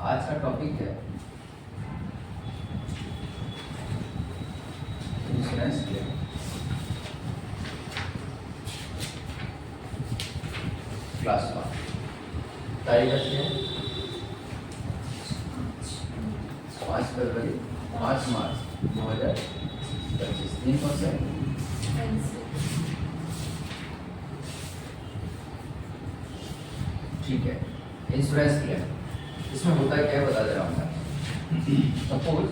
आज का टॉपिक है इंश्योरेंस क्लेम। क्लास 1 तारीख है 5 फरवरी 5 मार्च 2025। 3%। ठीक है, इंश्योरेंस क्लेम इसमें होता है क्या है बता दे रहा हूँ मैं। Suppose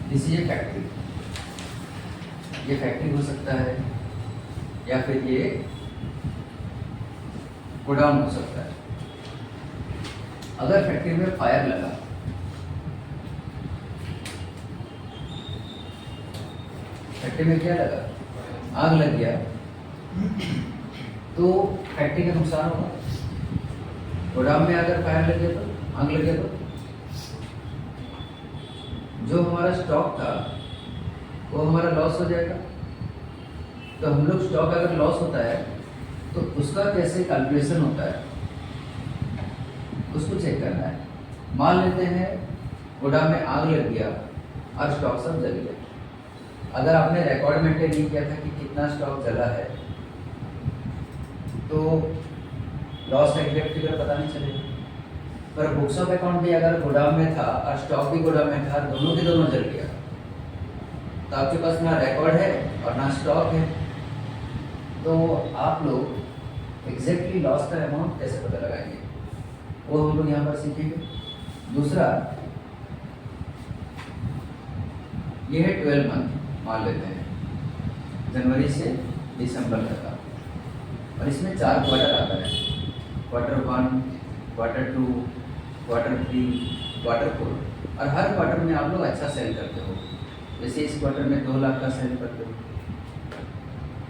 this is a factory, ये फैक्ट्री हो सकता है या फिर ये गोडाउन हो सकता है। अगर फैक्ट्री में फायर लगा, फैक्ट्री में क्या लगा, आग लग गया, तो फैक्ट्री का नुकसान होगा। गोदाम में अगर फायर लगे तो, आग लगे तो जो हमारा स्टॉक था वो हमारा लॉस हो जाएगा। तो हम लोग स्टॉक अगर लॉस होता है तो उसका कैसे कैलकुलेशन होता है उसको चेक करना है। मान लेते हैं गोदाम में आग लग गया और स्टॉक सब जल गया। अगर आपने रिकॉर्ड मेंटेन नहीं किया था कि कितना स्टॉक जला है तो लॉस का एग्जैक्ट फिगर पता नहीं चलेगा। पर बुक्स ऑफ अकाउंट भी अगर गोदाम में था और स्टॉक भी गोदाम में था, दोनों के दोनों जल गया, तो आपके पास ना रिकॉर्ड है और ना स्टॉक है। तो आप लोग एग्जैक्टली लॉस का अमाउंट कैसे पता लगाएंगे वो हम लोग यहाँ पर सीखेंगे। दूसरा, ये है 12 मंथ मान लेते हैं, जनवरी से दिसंबर तक का, और इसमें 4 क्वार्टर आता है। क्वार्टर 1, क्वार्टर 2, क्वार्टर 3, क्वार्टर 4, और हर क्वार्टर में आप लोग अच्छा सेल करते हो। जैसे इस क्वार्टर में 2 लाख का सेल करते हो,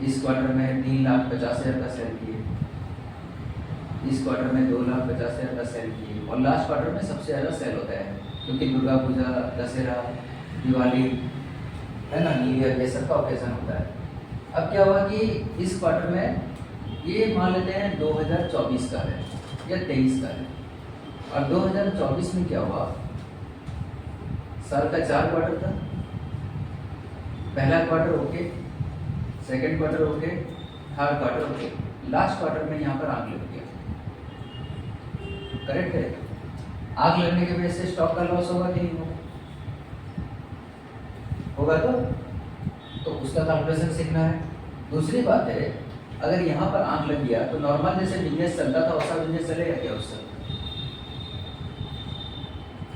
इस क्वार्टर में 3,50,000 का सेल किए, इस क्वार्टर में 2,50,000 का सेल किए, और लास्ट क्वार्टर में सबसे ज़्यादा सेल होता है क्योंकि दुर्गा पूजा, दशहरा, दिवाली है ना, न्यू ईयर, ये सब का ओकेजन होता है। अब क्या हुआ कि इस क्वार्टर में ये मान लेते हैं 2024 का है या 23 का है, और 2024 में क्या हुआ, साल का 4 क्वार्टर था। पहला quarter okay, second quarter okay, third quarter okay, last quarter में यहाँ पर आग लग गया। करेक्ट है? आग लगने की वजह से स्टॉक का लॉस होगा कि नहीं होगा? तो उसका कैलकुलेशन सीखना है। दूसरी बात है, अगर यहाँ पर आग लग गया तो नॉर्मल जैसे बिजनेस चलता था वैसा बिजनेस चलेगा क्या उससे?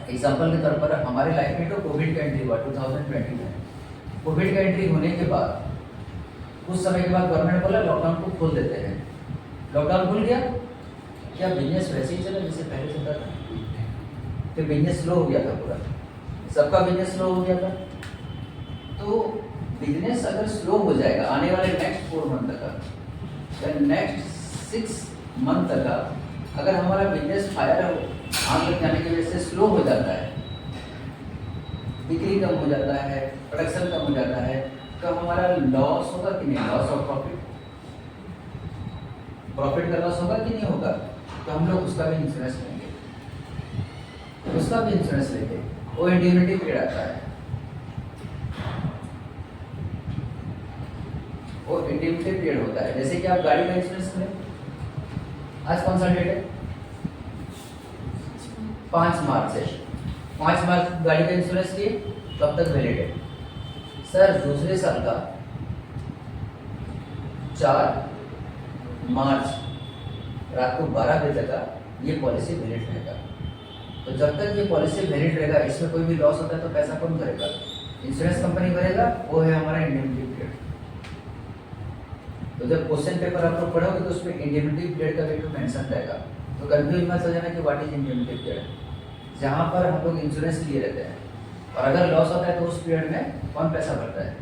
एग्जाम्पल के तौर पर हमारे लाइफ में तो कोविड का एंट्री हुआ 2020 में। कोविड का एंट्री होने के बाद कुछ समय के बाद गवर्नमेंट बोला लॉकडाउन को खोल देते हैं। लॉकडाउन खुल गया, क्या बिजनेस वैसे ही चला जैसे पहले चलता था? फिर बिजनेस स्लो हो गया था, पूरा सबका बिजनेस स्लो हो गया था। तो बिजनेस अगर स्लो हो जाएगा आने वाले नेक्स्ट 4 मंथ तक या नेक्स्ट 6 मंथ तक, अगर हमारा बिजनेस फायर हो, आग लग जाने की वजह से स्लो हो जाता है, बिक्री कम हो जाता है, प्रोडक्शन कम हो जाता है, तो हमारा लॉस होगा कि नहीं? लॉस ऑफ प्रॉफिट का लॉस होगा कि नहीं होगा? तो हम लोग उसका भी इंश्योरेंस लेंगे। उसका भी इंश्योरेंस लेंगे, वो इंडिमिनिटी पीरियड आता है। वो इंडिमिनिटी पीरियड होता है। जैसे कि आप गाड़ी का इंश्योरेंस करें, आज कौन सा डेट है? 5 मार्च है। 5 मार्च गाड़ी का इंश्योरेंस लिए, कब तक वैलिड है? सर दूसरे साल का 4 मार्च रात को 12 बजे तक ये पॉलिसी वैलिड रहेगा। तो जब तक ये पॉलिसी वैलिड रहेगा, इसमें कोई भी लॉस होता है तो पैसा कौन भरेगा? इंश्योरेंस कंपनी भरेगा। वो है हमारा इंडिमिनिटी पीरियड। तो जब क्वेश्चन पेपर आप लोग पढ़ोगे तो उसमें इंडिमिनिटी पीरियड का वैल्यू मेंशन रहेगा। तो कंफ्यूज मत हो जाना कि व्हाट इज इंडिमिनिटी पीरियड। जहाँ पर हम लोग इंश्योरेंस लिए रहते हैं और अगर लॉस होता है तो उस पीरियड में कौन पैसा भरता है?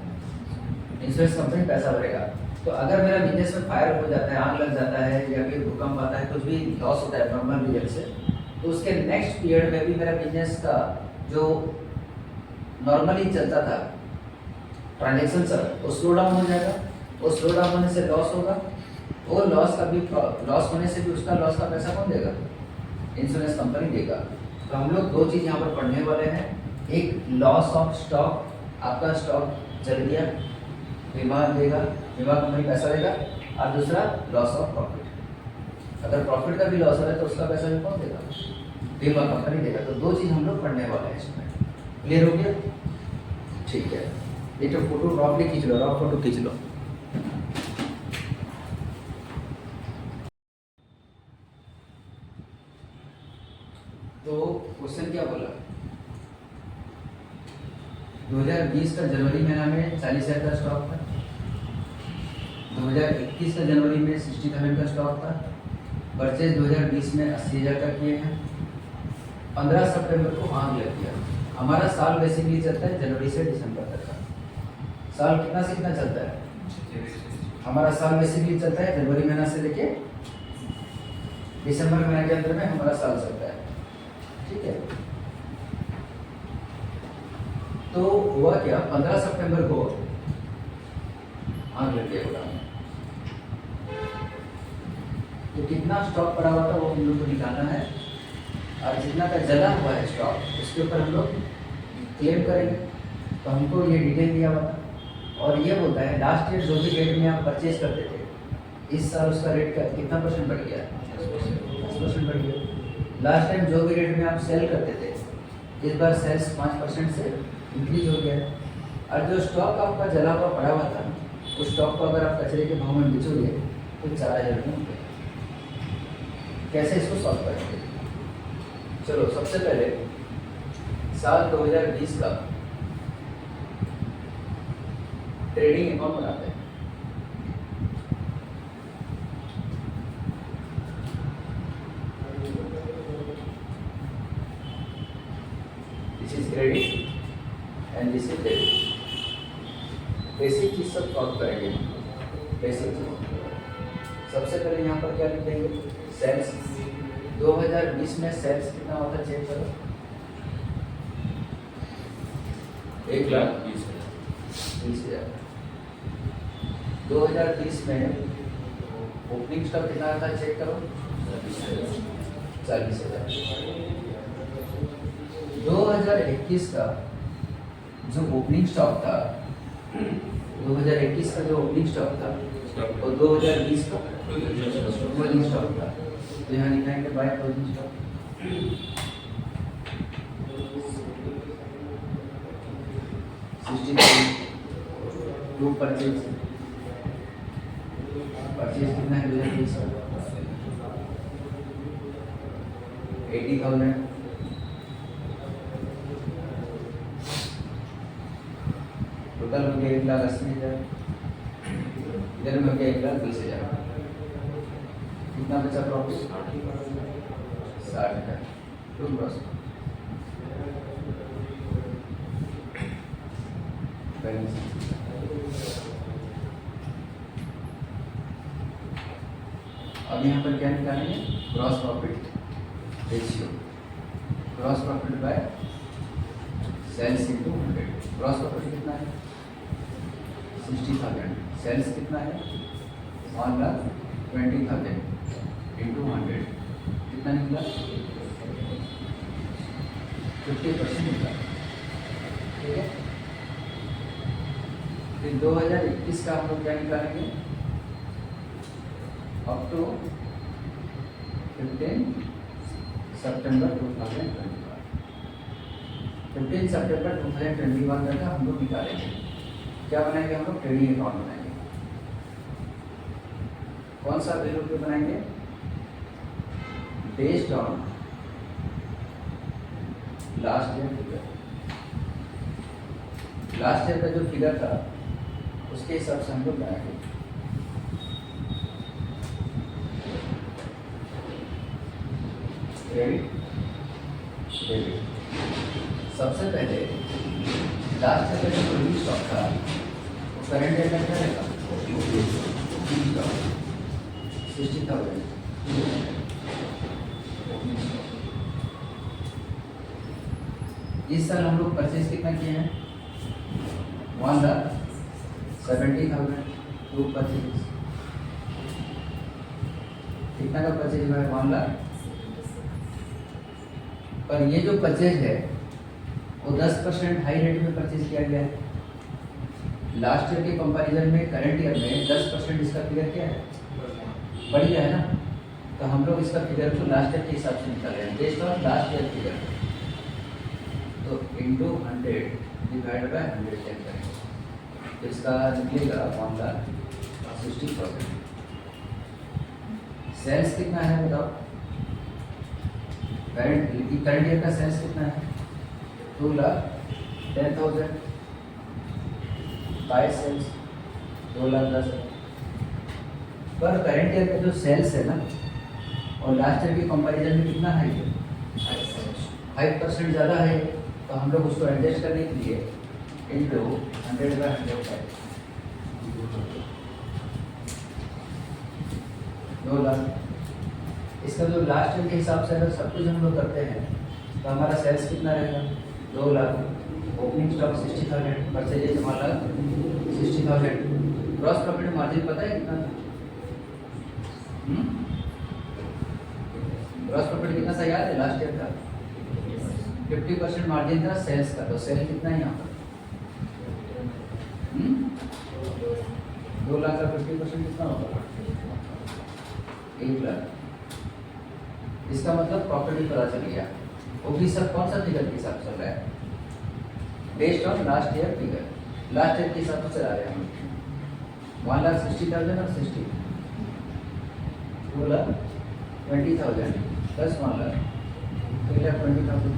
इंश्योरेंस कंपनी पैसा भरेगा। तो अगर मेरा बिजनेस में फायर हो जाता है, आग लग जाता है या फिर भूकंप आता है, कुछ भी लॉस होता है नॉर्मल रीजन से, तो उसके नेक्स्ट पीरियड में भी मेरा बिजनेस का जो नॉर्मली चलता था ट्रांजेक्शन सर वो स्लो डाउन हो जाएगा। वो स्लो डाउन होने से लॉस होगा, वो लॉस का भी लॉस होने से भी उसका लॉस का पैसा कौन देगा? इंश्योरेंस कंपनी देगा। तो हम लोग दो चीज़ यहाँ पर पढ़ने वाले हैं, एक लॉस ऑफ स्टॉक, आपका स्टॉक जल गया, बीमा देगा, बीमा कंपनी पैसा देगा, और दूसरा लॉस ऑफ प्रॉफिट, अगर प्रॉफिट का भी लॉस हो रहा है तो उसका पैसा भी कौन देगा, बीमा कंपनी देगा। तो दो चीज़ हम लोग पढ़ने वाले हैं इसमें, क्लियर हो गया? ठीक है, ये तो फोटो रॉफली खींच लो, रॉफ फोटो खींच लो। तो क्वेश्चन क्या बोला, 2020 का जनवरी महीना में 40,000 का स्टॉक था, 2021 का जनवरी में 60,000 का स्टॉक था, परचेज 2020 में 80,000 का किए हैं, 15 सितंबर को आग लग गया। हमारा साल बेसिकली चलता है जनवरी से दिसंबर तक का, साल कितना से कितना चलता है, हमारा साल बेसिकली चलता है जनवरी महीना से लेके दिसंबर महीने के अंदर में हमारा साल चलता है, ठीक है। तो हुआ क्या, 15 सितंबर को आग लग गया गोदाम में। तो कितना स्टॉक पड़ा हुआ था वो हम लोग को निकालना है, और जितना का जला हुआ है स्टॉक उसके ऊपर हम लोग क्लेम करेंगे। तो हमको ये डिटेल दिया हुआ था, और ये बोलता है लास्ट ईयर जो भी रेट में आप परचेज करते थे, इस साल उसका रेट का कितना परसेंट बढ़ गया, 10% बढ़ गया। लास्ट टाइम जो भी रेट में आप सेल करते थे, इस बार सेल्स 5% से इंक्रीज हो गया। और जो स्टॉक आपका जला हुआ पड़ा हुआ था, उस स्टॉक को अगर आप कचरे के भाव में बेचोगे तो 4,000 रुपये होंगे। कैसे इसको सॉल्व करेंगे, चलो सबसे पहले साल 2020 का ट्रेडिंग अकाउंट बनाते हैं। This is credit and this is debit. Basic चीज सब सॉल्व करेंगे, बेसिक चीज। सबसे पहले यहाँ पर क्या लिखेंगे, सेल्स। 2020 में सेल्स कितना होता है चेक करो, 1,20,000। 2020 में ओपनिंग स्टॉक कितना था चेक करो, 40,000। 2021 का जो ओपनिंग स्टॉक था, 2021 का जो ओपनिंग स्टॉक था और 2020 का क्लोजिंग स्टॉक था। तो यहाँ लिखाएंगे by closing stock. To purchase कितना है 2020 का, 80,000। टोटल हो गया 1,80,000, इधर में हो गया 1,20,000। कितना बचा प्रॉफिट, 60,000। टू ग्रॉस अब यहाँ पर क्या निकालेंगे, gross profit ratio, gross profit by sales into 100। Gross profit कितना है, 60,000। सेल्स कितना है, 1,20,000 इंटू 100 कितना निकला, 50% निकला, ठीक है। फिर 2021 का हम लोग क्या निकालेंगे, अप टू 15 सितंबर 2021। 15 सितंबर 2021 तक का हम लोग निकालेंगे। क्या बनाएंगे हम लोग, ट्रेडिंग अकाउंट बनाएंगे। कौन सा वैल्यू पे बनाएंगे, based on last year figure. Last year का जो फिगर था उसके हिसाब से हम लोग बनाएंगे। Credit debit. सबसे पहले लास्ट ईयर का जो क्लोजिंग स्टॉक था वो करंट ईयर का क्या रहेगा, 60,000। इस साल हम लोग परचेज कितना किए हैं, 1,70,000। टू परचेज कितना का परचेज हुआ है, 1,20,000। पर ये जो परचेज है वो 10% हाई रेट में परचेज किया गया है। लास्ट ईयर के कंपैरिजन में करंट ईयर में 10% इसका फिगर क्या है, बढ़ गया है ना। तो हम लोग इसका फिगर को लास्ट ईयर के हिसाब से निकाल रहे हैं, based on last year figure. तो इंटू 100 डिवाइड बाय 100 करेंगे तो इसका निकलेगा 1,60,000। सेल्स कितना है बताओ, करंट ईयर का सेल्स कितना है, 2,10,000 बाय सेल्स 2,10,000। पर करंट ईयर का जो सेल्स है ना और लास्ट ईयर के कंपैरिजन में कितना है, 5% ज़्यादा है। तो हम लोग उसको एडजस्ट करने के लिए इंटू 100/100 है 2 लाख। इसका जो लास्ट ईयर के हिसाब से अगर सब कुछ हम लोग करते हैं तो हमारा सेल्स कितना रहेगा, 2 लाख। ओपनिंग स्टॉक 60,000, परचेजेज हमारा 60,000। ग्रॉस प्रॉफिट मार्जिन पता है कितना था, ग्रॉस प्रॉफिट कितना था याद है, लास्ट ईयर का 50% मार्जिन था सेल्स का। तो सेल कितना है यहाँ पर, 2 लाख का 50% कितना होगा, 1 लाख। इसका मतलब प्रॉफिट भी पता चल गया। वो भी सब कौन सा फिगर के हिसाब से चल रहा है, based on last year figure, last year के हिसाब से चला रहे हैं हम। 1,60,000 और 60 2,20,000 प्लस 1 लाख 3,20,000।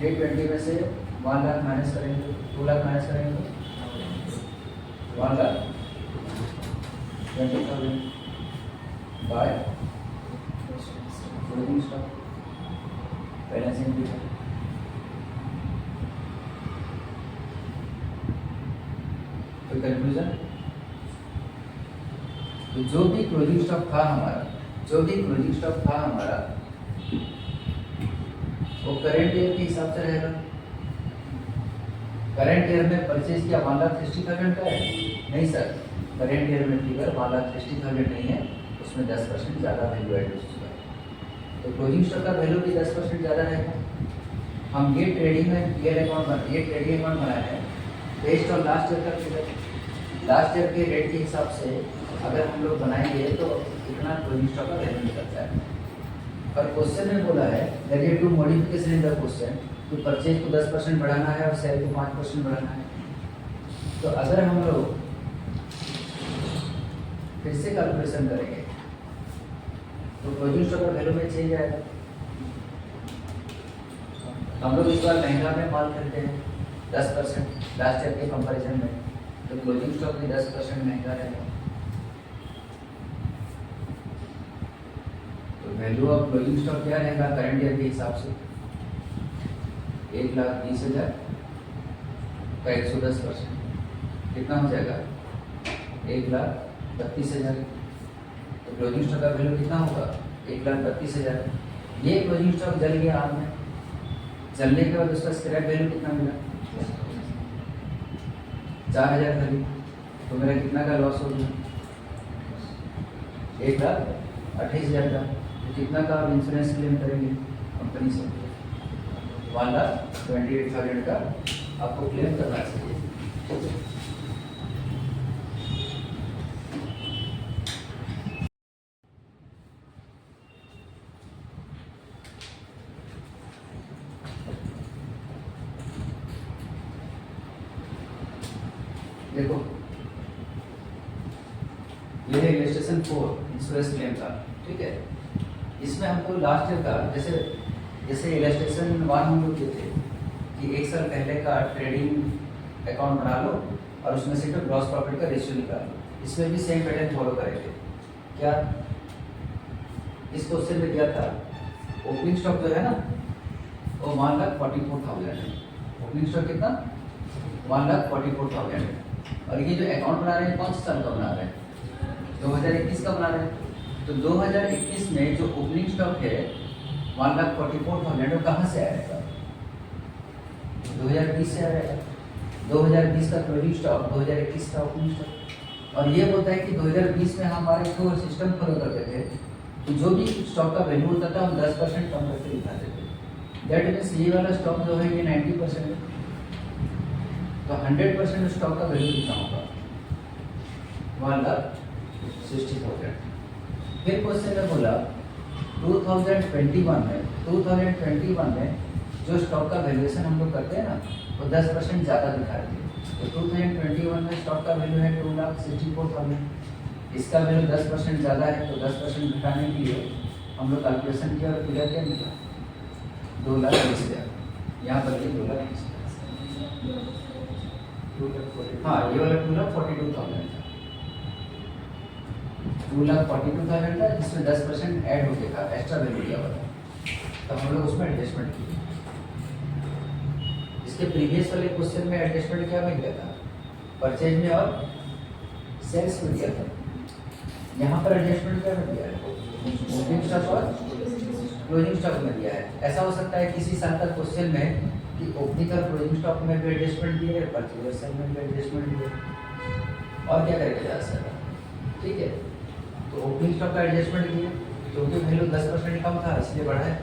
320 में से 1 लाख माइनस करेंगे, 2 लाख माइनस करेंगे, 1,20,000 bye closing stock balancing figure. कोई कंफ्यूजन? तो जो भी क्लोजिंग स्टॉक था हमारा, वो करंट ईयर के हिसाब से रहेगा। करंट ईयर में परचेज किया 1,60,000 का है, नहीं सर, करंट ईयर में फिगर 1,60,000 नहीं है, उसमें 10% ज़्यादा वैल्यू एड हो चुका है। तो क्लोजिंग स्टॉक का वैल्यू भी 10% ज़्यादा रहेगा। हम ये ट्रेडिंग अकाउंट बनाए हैं बेस्ड ऑन लास्ट ईयर का फिगर। लास्ट ईयर के रेट के हिसाब से अगर हम लोग बनाएंगे तो कितना क्लोजिंग स्टॉक का वैल्यू निकलता है। और क्वेश्चन में बोला है there is two modification in the question, तो परचेज को 10% बढ़ाना है और सेल को 5% बढ़ाना है। तो अगर हम लोग फिर से कैलकुलेशन करेंगे तो क्लोजिंग स्टॉक का वैल्यू में चेंज आएगा। हम लोग इस बार महंगा में माल खरीदते हैं 10% लास्ट ईयर के कंपैरिजन में, तो क्लोजिंग स्टॉक भी 10% महंगा रहेगा। तो वैल्यू ऑफ क्लोजिंग स्टॉक क्या रहेगा करंट ईयर के हिसाब से, 1,20,000 का 110% कितना हो जाएगा, 1,32,000। तो क्लोजिंग स्टॉक का वैल्यू कितना होगा, 1,32,000। ये क्लोजिंग स्टॉक जल गया आग में, जलने के बाद उसका स्क्रैप वैल्यू कितना मिला, 4,000 खरीद। तो मेरा कितना का लॉस हो गया, 1,28,000 का। तो कितना का आप इंश्योरेंस क्लेम करेंगे कंपनी से, 1,28,000 का आपको क्लेम करना चाहिए। देखो ये है इलस्ट्रेशन 4 इंश्योरेंस क्लेम का, ठीक है। इसमें हमको लास्ट ईयर का जैसे इलस्ट्रेशन 1 हम लोग किए थे कि 1 साल पहले का ट्रेडिंग अकाउंट बना लो और उसमें से तो ग्रॉस प्रॉफिट का रेशियो निकालो। इसमें भी सेम पैटर्न फॉलो करेंगे। क्या इस क्वेश्चन में क्या था, ओपनिंग स्टॉक जो है ना वो 1,44,000 है। ओपनिंग स्टॉक कितना, 1,44,000 है। और ये जो अकाउंट बना रहे हैं कौन सा साल का बना रहे हैं, 2021 का बना रहे हैं। तो 2021 में जो ओपनिंग स्टॉक है 1,44,000 वो कहाँ से आएगा, 2020 से आएगा। 2020 का क्लोजिंग स्टॉक, 2021 का ओपनिंग स्टॉक। और ये बोलता है कि 2020 में हमारे जो सिस्टम फॉलो करते थे तो जो भी स्टॉक का वैल्यू होता था हम 10% कम करके दिखाते थे। दैट मीन्स ये वाला स्टॉक जो है ये 90% है, तो 100% स्टॉक का वैल्यू कितना होगा? 1,60,000। फिर क्वेश्चन में बोला 2021 में जो स्टॉक का वैल्यूएशन हम लोग करते हैं ना वो 10% ज़्यादा दिखा रही है। तो 2021 में स्टॉक का वैल्यू है 2,64,000, इसका वैल्यू 10% ज़्यादा है, तो 10% घटाने के लिए हम लोग कैलकुलेशन किया और फिगर क्या निकला? 2,20,000। यहाँ पर ये 2,20,000, हाँ ये वाला 2,42,000 था, 2,42,000 था जिसमें 10% ऐड हो गया था, एक्स्ट्रा वैल्यू दिया हुआ था, तो हम लोग उसमें एडजस्टमेंट किए। इसके प्रीवियस वाले क्वेश्चन में एडजस्टमेंट क्या में दिया था? परचेज में और सेल्स में दिया था। यहाँ पर एडजस्टमेंट क्या में दिया है? ओपनिंग स्टॉक और क्लोजिंग स्टॉक में दिया है। ऐसा हो सकता है किसी साल का क्वेश्चन में कि ओपनिंग और क्लोजिंग स्टॉक में भी एडजस्टमेंट दिए है, परचेज और सेल में भी एडजस्टमेंट दिए, और क्या करके जा सकता है? ठीक है, तो ओपनिंग स्टॉक का एडजस्टमेंट किया क्योंकि वैल्यू 10% कम था इसलिए बढ़ा है,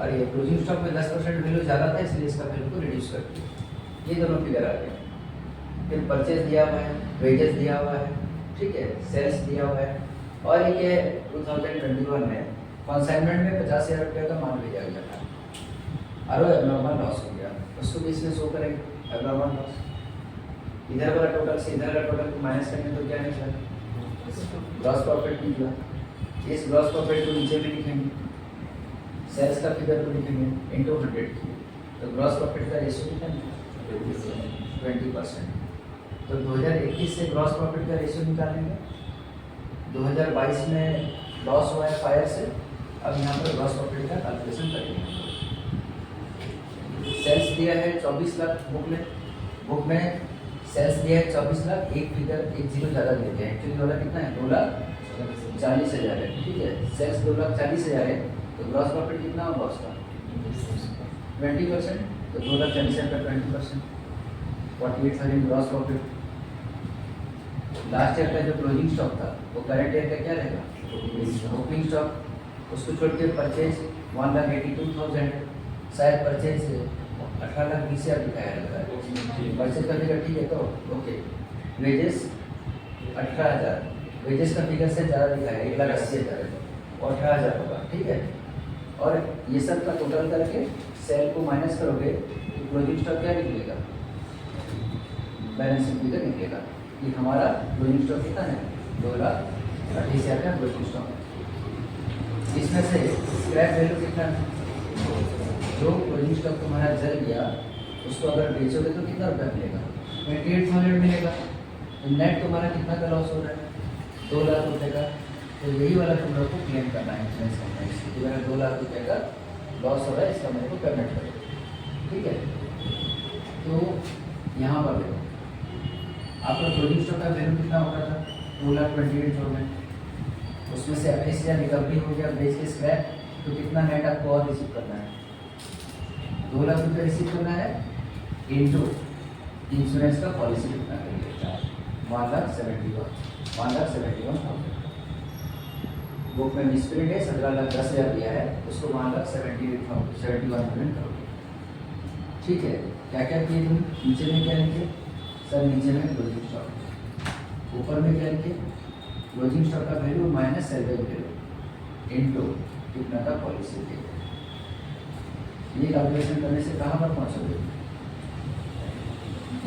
और ये क्लोजिंग स्टॉक में 10% वैल्यू ज़्यादा था इसलिए इसका वैल्यू को रिड्यूस कर दिया। ये दोनों फिगर आ गए। फिर परचेज दिया हुआ है, वेजेस दिया हुआ है, ठीक है, सेल्स दिया हुआ है, और ये 2021 में कंसाइनमेंट में 50,000 रुपये का माल भेजा गया था और वो एबनॉर्मल लॉस हो गया, उसको भी इसमें शो करेंगे एबनॉर्मल लॉस। इधर वाला टोटल से इधर वाला टोटल को माइनस करेंगे तो क्या निकला? ग्रॉस प्रॉफिट निकला। इस ग्रॉस प्रॉफिट को नीचे में लिखेंगे, सेल्स का फिगर को लिखेंगे इंटू 100 की, तो ग्रॉस प्रॉफिट का रेशियो कितना निकला? 20%। तो 2021 से ग्रॉस प्रॉफिट का रेशियो निकालेंगे। 2022 में लॉस हुआ है फायर से, अब यहाँ पर ग्रॉस प्रॉफिट का कैलकुलेशन करेंगे। सेल्स दिया है 24 लाख, बुक में सेल्स दिया है 24 लाख, एक फिगर एक जीरो ज़्यादा देते हैं, एक्चुअली वाला कितना है? 2,40,000 है, ठीक है, सेल्स 2,40,000 है, तो ग्रॉस प्रॉफिट कितना होगा उसका? 20%, तो 2,40,000 का 20%, 48,000 ग्रॉस प्रॉफिट। लास्ट ईयर का जो क्लोजिंग स्टॉक था वो करंट ईयर का क्या रहेगा? Opening stock. उसको छोड़ के परचेज 1,82,000 है, शायद परचेज 18,20,000 दिखाया रहता है, परचेज का फिगर ठीक है तो ओके। वेजेस 18,000, वेजेस का फिगर से ज़्यादा दिखाया है, 1,80,000 है, और 18,000 होगा, ठीक है। और ये सब का टोटल करके सेल को माइनस करोगे तो क्लोजिंग स्टॉक क्या निकलेगा? बैलेंसिंग फिगर निकलेगा कि हमारा क्लोजिंग स्टॉक कितना है? 2,30,000 का क्लोजिंग स्टॉक है। इसमें से स्क्रैप वैल्यू कितना है? जो क्लोजिंग स्टॉक तुम्हारा जल गया उसको अगर बेचोगे तो कितना रुपया मिलेगा? 28,000 मिलेगा। तो नेट तुम्हारा कितना का लॉस हो रहा है? 2 लाख रुपये का। तो यही वाला तुम लोग को क्लेम करना है इंश्योरेंस कंपनी से कि मेरा 2 लाख रुपये का लॉस हो रहा है, इसका मेरे को पेमेंट करो, ठीक है। तो यहाँ पर देखो आपका क्लोजिंग स्टॉक का वैल्यू कितना हो रहा था? 2,28,000, उसमें से 28,000 रिकवरी हो गया बेच के स्क्रैप, तो कितना नेट आपको और रिसीव करना है? 2 लाख रुपये रिसीव करना है इंटू इंश्योरेंस का पॉलिसी कितना करेंगे? 1,71,000। बुक में मिसप्रिंट है 17,10,000 दिया है, उसको 1,71,000 करोगे, ठीक है। क्या क्या किए तुम? नीचे में क्या लिखे सर? नीचे में क्लोजिंग स्टॉक, ऊपर में क्या लिखे? क्लोजिंग स्टॉक का वैल्यू माइनस सेलवेज वैल्यू इंटू कितना का पॉलिसी वैल्यू। ये कैलकुलेशन करने से कहाँ पर पहुँचोगे?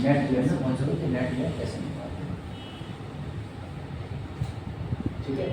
नेट क्लियर में पहुँचोगे कि नेट क्लियर कैसे निकालोगे, ठीक है।